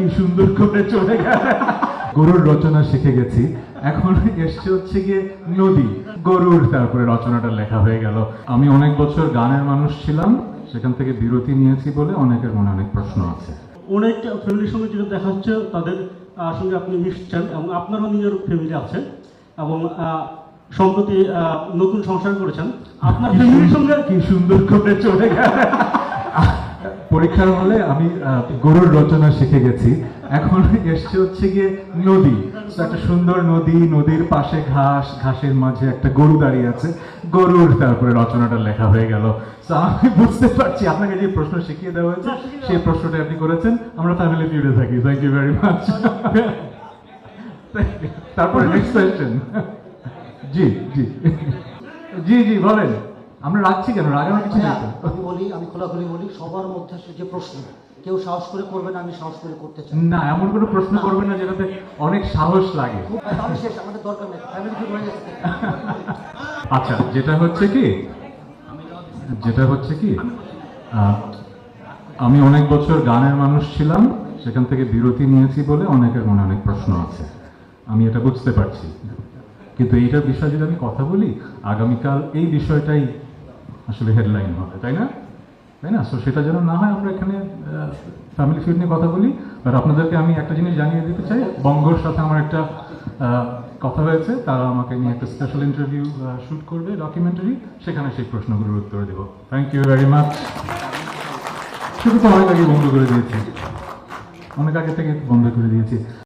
কি সুন্দর করে চলে গেল। গরুর রচনা শিখে গেছি, এখন এসছে হচ্ছে গিয়ে নদী, গরুর তারপরে রচনাটা লেখা হয়ে গেল। আমি অনেক বছর গানের মানুষ ছিলাম, সেখান থেকে বিরতি নিয়েছি বলে অনেকের মনে অনেক প্রশ্ন আছে। অনেক ফ্যামিলির সঙ্গে যেটা দেখা হচ্ছে তাদের সঙ্গে আপনি মিশছেন এবং আপনারও নিজের ফ্যামিলি আছে এবং সম্প্রতি নতুন সংসার করেছেন, আপনার ফ্যামিলির সঙ্গে কি সুন্দর করে চলে গেল। পরীক্ষার হলে আমি গরুর রচনা শিখে গেছি, এখন এসছে হচ্ছে গিয়ে নদী। তো একটা সুন্দর নদী, নদীর পাশে ঘাস, ঘাসের মাঝে একটা গরু দাঁড়িয়ে আছে, গরুর তারপরে রচনাটা লেখা হয়ে গেল। তো আমি বুঝতে পারছি আপনাকে যে প্রশ্ন শিখিয়ে দেওয়া হয়েছে সেই প্রশ্নটা আপনি করেছেন। আমরা ফ্যামিলি ফিউডে থাকি। Thank you very much. তারপরে নেক্সট কোয়েশ্চেন। জি জি জি জি বলেন। আমরা রাখছি কেন? রাগানোর কিছু নেই তো। আমি খোলাখুলি বলি, সবার মধ্যে আসলে যে প্রশ্ন কেউ সাহস করে করবে না, আমি সাহস করে করতে চাই না, এমন কোনো প্রশ্ন করবেন না যেটাতে অনেক সাহস লাগে। আমি শেষ, আমাদের দরকার নেই, ফ্যামিলি ফিট হয়ে গেছে। আচ্ছা, যেটা হচ্ছে কি আমি অনেক বছর গানের মানুষ ছিলাম, সেখান থেকে বিরতি নিয়েছি বলে অনেকের মনে অনেক প্রশ্ন আছে। আমি এটা বুঝতে পারছি, কিন্তু এইটার বিষয়ে যদি আমি কথা বলি, আগামীকাল এই বিষয়টাই আসলে হেডলাইন হবে, তাই না? সো সেটা যেন না হয়, আমরা এখানে ফ্যামিলি ফিউড নিয়ে কথা বলি। বাট আপনাদেরকে আমি একটা জিনিস জানিয়ে দিতে চাই, বঙ্গর সাথে আমার একটা কথা হয়েছে, তারা আমাকে নিয়ে একটা স্পেশাল ইন্টারভিউ শুট করবে, ডকুমেন্টারি, সেখানে সেই প্রশ্নগুলোর উত্তর দেব। Thank you very much. শুধু তো অনেক আগে বন্ধ করে দিয়েছি, অনেক আগে থেকে বন্ধ করে দিয়েছি।